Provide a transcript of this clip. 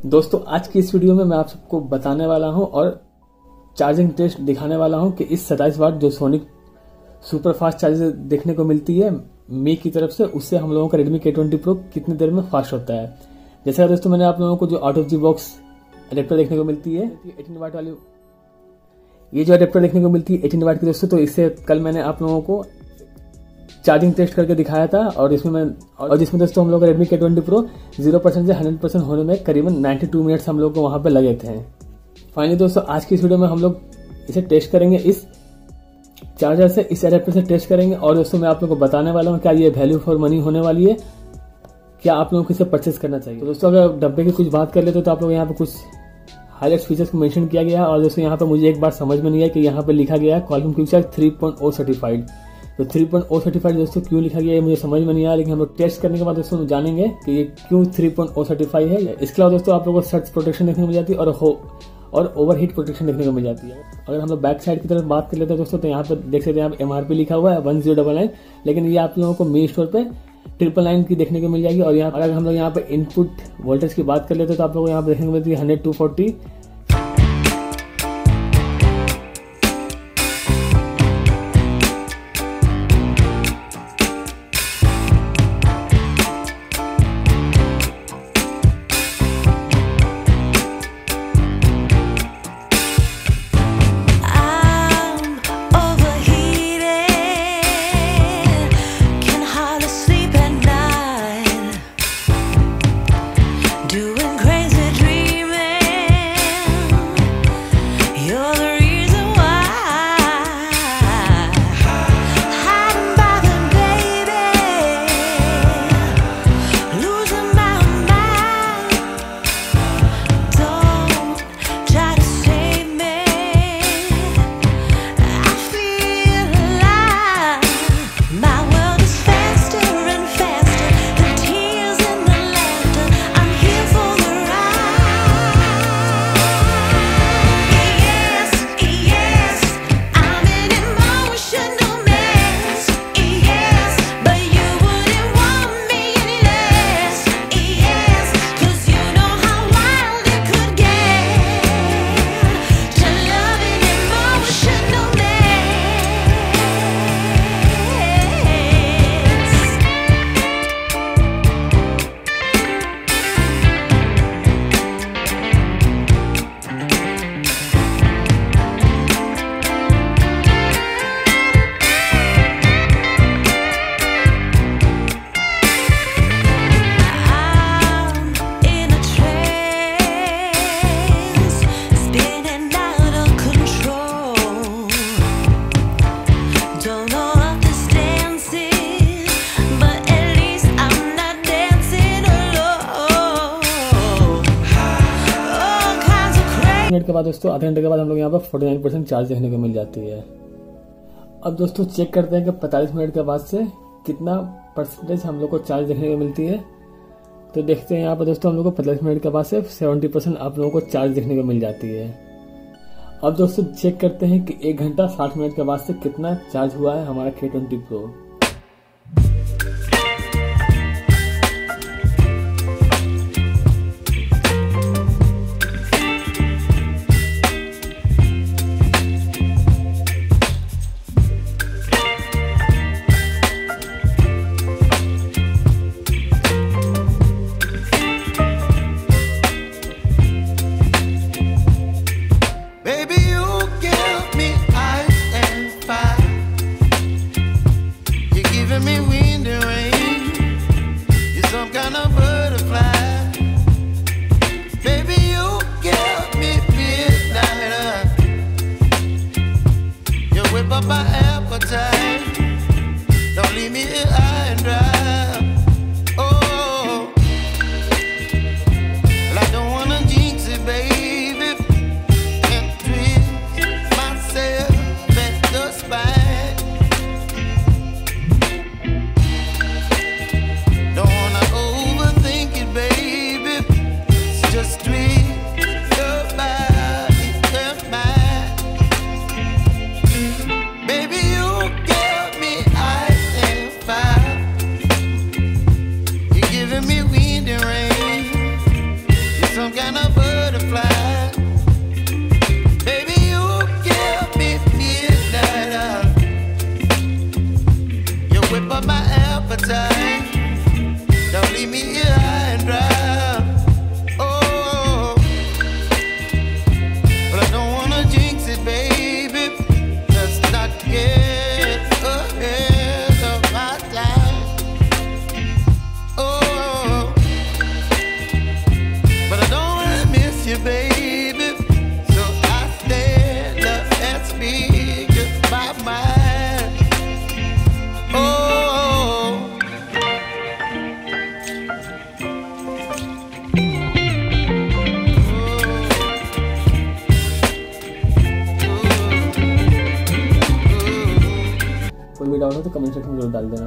दोस्तों आज की इस वीडियो में मैं आप सबको बताने वाला हूं और चार्जिंग टेस्ट दिखाने वाला हूं कि इस 27 वाट जो सोनिक सुपर फास्ट चार्जर देखने को मिलती है मी की तरफ से, उससे हम लोगों का Redmi K20 Pro कितनी देर में फास्ट होता है। जैसा दोस्तों मैंने आप लोगों को जो out of the box adapter देखने को मिलती है 18 वाट वाली, ये जो अडेप्टर देखने को मिलती है 18 वाट की दोस्तों, तो इससे कल मैंने आप लोगों को चार्जिंग टेस्ट करके दिखाया था और जिसमें दोस्तों हम लोग का Redmi K20 Pro 0% से 100% होने में करीबन 92 मिनट्स हम लोग को वहां पे लगे थे। फाइनली दोस्तों आज की इस वीडियो में हम लोग इसे टेस्ट करेंगे, इस चार्जर से, इस एडेप्टर से टेस्ट करेंगे। और दोस्तों मैं आप लोगों को बताने वाला हूँ क्या ये वैल्यू फॉर मनी होने वाली है, क्या आप लोगों को इसे परचेस करना चाहिए। तो दोस्तों अगर डब्बे की कुछ बात कर लेते तो आप लोग यहाँ पे कुछ हाईलाइट फीचर्स को मेंशन किया गया है। और दोस्तों यहाँ पे मुझे एक बात समझ में नहीं है कि यहाँ पे लिखा गया है क्वालिटी क्विक 3.0 सर्टिफाइड। तो 3.0 सर्टिफाइड दोस्तों क्यों लिखा गया है मुझे समझ में नहीं आया, लेकिन हम लोग टेस्ट करने के बाद दोस्तों जानेंगे कि ये क्यों 3.0 सर्टिफाइड है। इसके अलावा दोस्तों आप लोगों को सर्च प्रोटेक्शन देखने को मिल जाती है और ओवरहीट प्रोटेक्शन देखने को मिल जाती है। अगर हम लोग बैक साइड की तरफ बात कर लेते हैं दोस्तों, तो यहाँ पर देख सकते हैं आप MRP लिखा हुआ है 1099, लेकिन ये आप लोगों को मी स्टोर पे 999 की देखने को मिल जाएगी। और यहाँ अगर हम लोग यहाँ पे इनपुट वोल्टेज की बात कर लेते हैं तो आप लोगों को यहाँ पे देखने को मिलती है 100 240। मिनट के बाद दोस्तों, आधे घंटे के बाद हम लोग यहाँ पर 49% चार्ज देखने को मिल जाती है। अब दोस्तों चेक करते हैं कि 45 मिनट के बाद से कितना परसेंटेज हम लोग को चार्ज देखने को मिलती है। तो देखते हैं यहाँ पर दोस्तों हम लोग को 45 मिनट के बाद से 70% आप लोगों को चार्ज देखने को मिल जाती है। अब दोस्तों चेक करते हैं कि 1 घंटा 60 मिनट के बाद से कितना चार्ज हुआ है हमारा K20 Pro। My appetite, don't leave me here high and dry. Oh, well, I don't wanna jinx it, baby, and twist myself at the spine. Don't wanna overthink it, baby, it's just twist your body and mine. Baby, you give me ice and fire. You're giving me wind and rain. You're some kind of जरूर डाल देना।